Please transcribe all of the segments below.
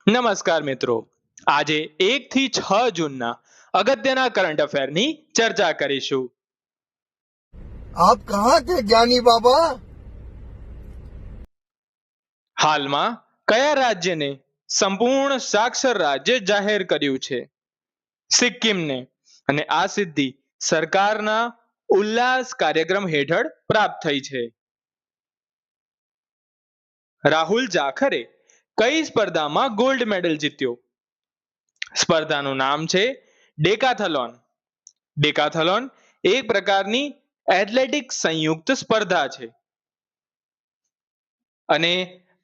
નમસ્કાર મિત્રો, આજે 1 થી 6 જૂનના અગત્યના કરંટ અફેરની ચર્ચા કરીશું. आप कहाँ थे ज्ञानी बाबा? હાલમાં કયા રાજ્યને સંપૂર્ણ સાક્ષર રાજ્ય જાહેર કર્યું છે? સિક્કિમને. અને આ સિદ્ધિ સરકારના ઉલ્લાસ કાર્યક્રમ હેઠળ પ્રાપ્ત થઈ છે. રાહુલ જાખરે કઈ સ્પર્ધામાં ગોલ્ડ મેડલ જીત્યો? સ્પર્ધાનું નામ છે ડેકાથલોન. ડેકાથલોન એક પ્રકારની એથ્લેટિક સંયુક્ત સ્પર્ધા છે. અને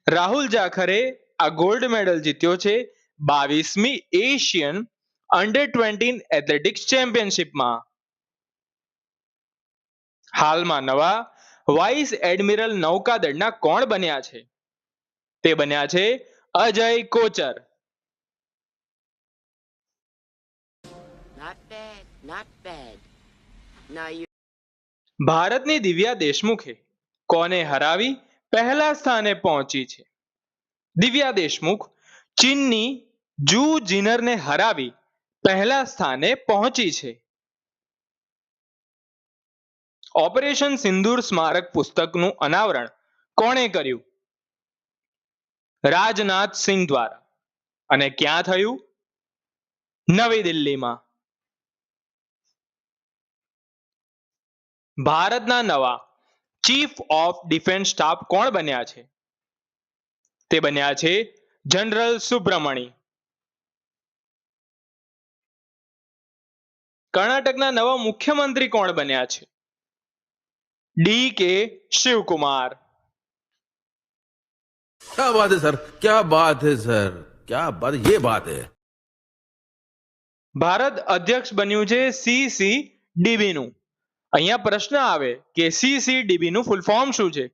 રાહુલ જાખરે આ ગોલ્ડ મેડલ જીત્યો છે 22મી એશિયન અંડર-20 એથ્લેટિક્સ ચેમ્પિયનશિપમાં. હાલમાં નવા વાઇસ એડમિરલ નૌકાદળના કોણ બન્યા છે? તે બન્યા છે Ajay Kochhar. Not bad. Now you. ભારતની દિવ્યા દેશમુખે કોને હરાવી પહેલા સ્થાને પહોંચી છે? દિવ્યા દેશમુખ ચીનની જુ જીનરને હરાવી પહેલા સ્થાને પહોંચી છે. ઓપરેશન સિંદૂર સ્મારક પુસ્તકનું અનાવરણ કોણે કર્યું? રાજનાથ સિંહ દ્વારા. અને ક્યાં થયું? નવી દિલ્હીમાં. ભારતના નવા ચીફ ઓફ ડિફેન્સ સ્ટાફ કોણ બન્યા છે? તે બન્યા છે જનરલ સુબ્રમણી. કર્ણાટકના નવા મુખ્યમંત્રી કોણ બન્યા છે? ડી કે શિવકુમાર. क्या बात है सर, क्या बात है सर, क्या बात, ये बात है. ભારત અધ્યક્ષ બન્યું છે CCDB નું. અહીંયા પ્રશ્ન આવે કે CCDB નું ફૂલ ફોર્મ શું છે?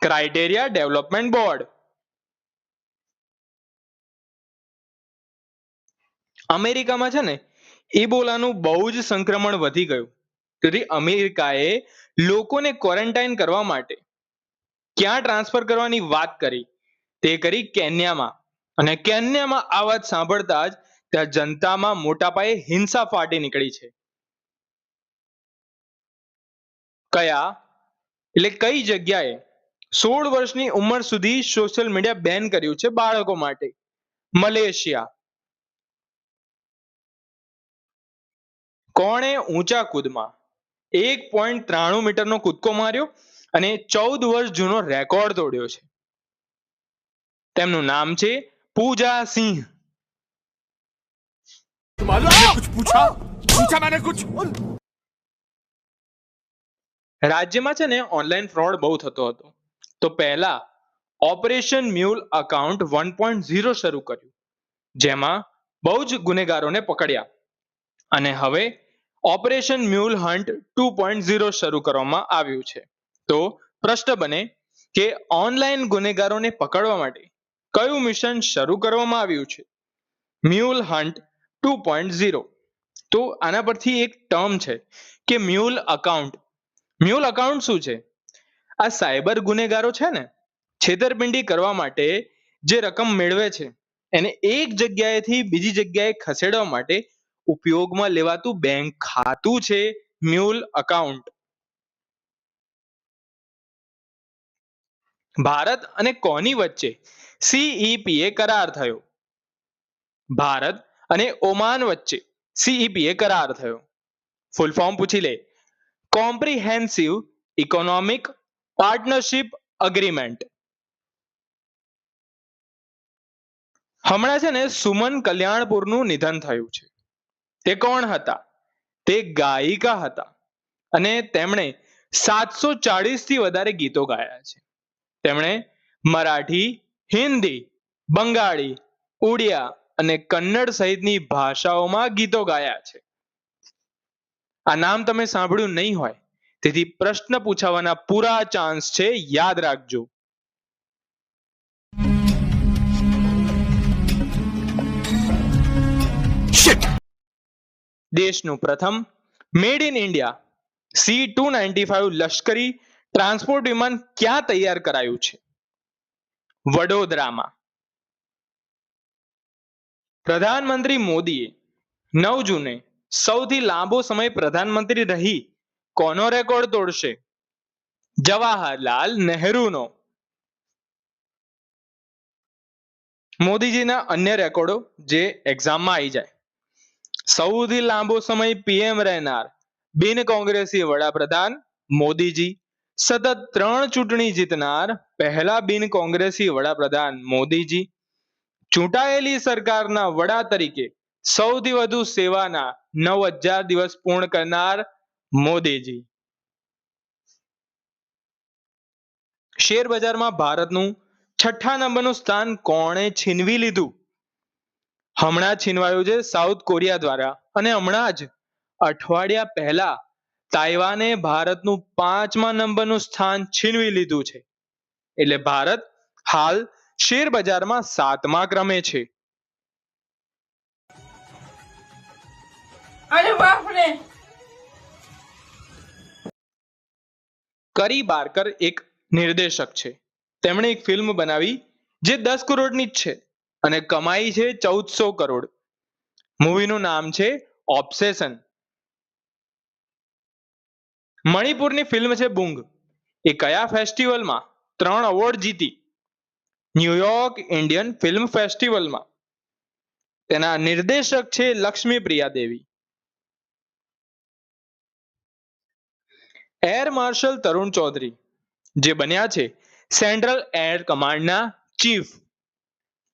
Criteria development board. અમેરિકામાં છે ને ઇબોલાનું બહુ જ સંક્રમણ વધી ગયું. તેથી અમેરિકાએ લોકોને ક્વોરન્ટાઇન કરવા માટે ક્યાં ટ્રાન્સફર કરવાની વાત કરી? તે કરી કેન્યામાં. અને કેન્યામાં આ વાત સાંભળતા જ ત્યાં જનતામાં મોટા પાયે હિંસા ફાટી નીકળી છે. કઈ જગ્યાએ 16 વર્ષની ઉંમર સુધી સોશિયલ મીડિયા બેન કર્યું છે બાળકો માટે? મલેશિયા. કોણે ઊંચા કૂદમાં 1.93 મીટરનો કૂદકો માર્યો અને 14 વર્ષ જૂનો રેકોર્ડ તોડ્યો છે? તેમનું નામ છે પૂજા સિંહ. રાજ્યમાં છે ને ઓનલાઈન ફ્રોડ બહુ થતો હતો. તો પહેલા ઓપરેશન મ્યુલ અકાઉન્ટ 1.0 શરૂ કર્યું, જેમાં બહુ જ ગુનેગારોને પકડ્યા. અને હવે ઓપરેશન મ્યુલ હન્ટ 2.0 શરૂ કરવામાં આવ્યું છે. તો પ્રશ્ન બને કે ઓનલાઈન ગુનેગારોને પકડવા માટે કયું મિશન શરૂ કરવામાં આવ્યું છે? Mule hunt 2.0. તો આના પરથી એક ટર્મ છે કે મ્યુલ અકાઉન્ટ. મ્યુલ અકાઉન્ટ શું છે? આ સાયબર ગુનેગારો છે ને, છેતરપિંડી કરવા માટે જે રકમ મેળવે છે એને એક જગ્યાએથી બીજી જગ્યાએ ખસેડવા માટે ઉપયોગમાં લેવાતું બેંક ખાતું છે મ્યુલ અકાઉન્ટ. ભારત અને કોની વચ્ચે CEPA કરાર થયો? ભારત અને ઓમાન વચ્ચે CEPA કરાર થયો. ફૂલ ફોર્મ પૂછી લે. Comprehensive economic partnership agreement. હમણાં છે ને સુમન કલ્યાણપુરનું નિધન થયું છે. તે કોણ હતા? તે ગાયિકા હતા અને તેમણે 740 થી વધારે ગીતો ગાયા છે. તેમણે મરાઠી, હિન્દી, બંગાળી, ઉડિયા અને કન્નડ સહિતની ભાષાઓમાં ગીતો ગાયા છે. આ નામ તમે સાંભળ્યું નહીં હોય, તેથી પ્રશ્ન પૂછાવાના પૂરા ચાન્સ છે, યાદ રાખજો. દેશનું પ્રથમ મેડ ઇન ઇન્ડિયા C-295 લશ્કરી ટ્રાન્સપોર્ટ વિમાન ક્યાં તૈયાર કરાયું છે? વડોદરામાં. પ્રધાનમંત્રી મોદીએ 9 જૂને સૌથી લાંબો સમય પ્રધાનમંત્રી રહી કોનો રેકોર્ડ તોડશે? જવાહરલાલ નહેરુનો. મોદીજીના અન્ય રેકોર્ડો જે એક્ઝામમાં આવી જાય. સૌથી લાંબો સમય પીએમ રહેનાર બિન કોંગ્રેસી વડાપ્રધાન મોદીજી. સતત 3 ચૂંટણી જીતનાર પહેલા બિન કોંગ્રેસી વડાપ્રધાન મોદીજી. ચૂંટાયેલી સરકારના વડા તરીકે સૌથી વધુ સેવાના 9000 દિવસ પૂર્ણ કરનાર મોદીજી. શેર બજારમાં ભારતનું 6ઠ્ઠા નંબરનું સ્થાન કોણે છીનવી લીધું? હમણાં જ છીનવાયું છે સાઉથ કોરિયા દ્વારા, અને હમણાં જ અઠવાડિયા પહેલા તાઇવાને ભારતનું 5મા નંબરનું સ્થાન છીનવી લીધું છે. એટલે ભારત હાલ શેર બજારમાં 7મા ક્રમે છે. અરે બાપ રે. કરી બારકર એક નિર્દેશક છે. તેમણે એક ફિલ્મ બનાવી જે 10 કરોડની જ છે અને કમાઈ છે 1400 કરોડ. મૂવીનું નામ છે ઓબ્સેશન. મણિપુરની ફિલ્મ છે બુંગ. એ કયા ફેસ્ટિવલમાં 3 એવોર્ડ જીતી? ન્યુયોર્ક ઇન્ડિયન ફિલ્મ ફેસ્ટિવલમાં. તેના નિર્દેશક છે લક્ષ્મી પ્રિયા દેવી. એર માર્શલ તરુણ ચૌધરી જે બન્યા છે સેન્ટ્રલ એર કમાન્ડના ચીફ.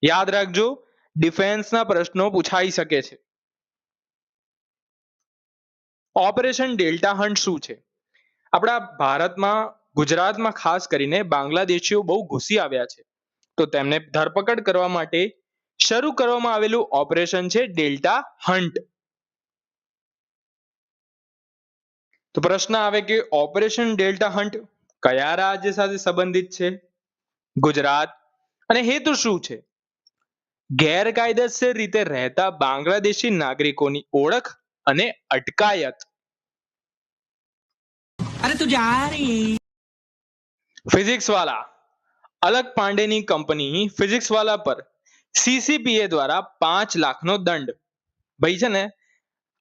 યાદ રાખજો, ડિફેન્સના પ્રશ્નો પૂછાઈ શકે છે. ઓપરેશન ડેલ્ટા હન્ટ શું છે? આપણા ભારતમાં, ગુજરાતમાં ખાસ કરીને બાંગ્લાદેશીઓ બહુ ઘૂસી આવ્યા છે, તો તેમને ધરપકડ કરવા માટે શરૂ કરવામાં આવેલું ઓપરેશન છે ડેલ્ટા હન્ટ. તો પ્રશ્ન આવે કે ઓપરેશન ડેલ્ટા હન્ટ કયા રાજ્ય સાથે સંબંધિત છે? ગુજરાત. અને હેતુ શું છે? ગેરકાયદેસર રીતે રહેતા બાંગ્લાદેશી નાગરિકોની ઓળખ અને અટકાયત. અરે તું જા રહી. ફિઝિક્સ વાલા અલક પાંડેની કંપની ફિઝિક્સ વાલા પર સીસીપીએ દ્વારા 5 લાખનો દંડ. ભાઈ છે ને,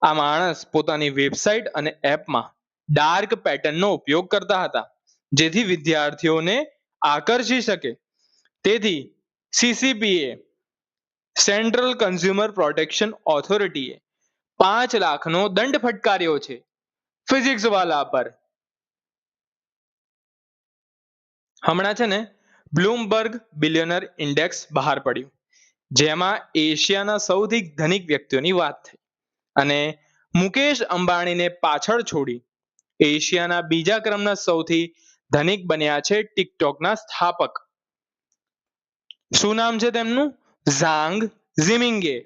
આ માણસ પોતાની વેબસાઇટ અને એપમાં ડાર્ક પેટર્નનો ઉપયોગ કરતા હતા, જેથી વિદ્યાર્થીઓને આકર્ષી શકે. તેથી સીસીપીએ સેન્ટ્રલ કન્ઝ્યુમર પ્રોટેક્શન ઓથોરિટીએ 5 લાખનો દંડ ફટકાર્યો છે ફિઝિક્સ વાલા પર. હમણાં છે ને બ્લૂમબર્ગ બિલિયનર ઇન્ડેક્સ બહાર પડ્યું, જેમાં એશિયાના સૌથી ધનિક વ્યક્તિઓની વાત થઈ, અને મુકેશ અંબાણીને પાછળ છોડી એશિયાના બીજા ક્રમના સૌથી ધનિક બન્યા છે ટિકટોકના સ્થાપક. શું નામ છે તેમનું? ઝાંગ ઝિમિંગે.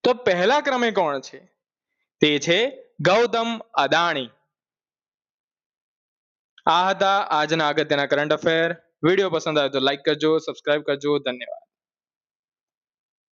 તો પહેલા ક્રમે કોણ છે? તે છે ગૌતમ અદાણી. આ હતા આજના અગત્યના કરંટ અફેર. વિડીયો પસંદ આવે તો લાઈક કરજો, સબસ્ક્રાઇબ કરજો. ધન્યવાદ.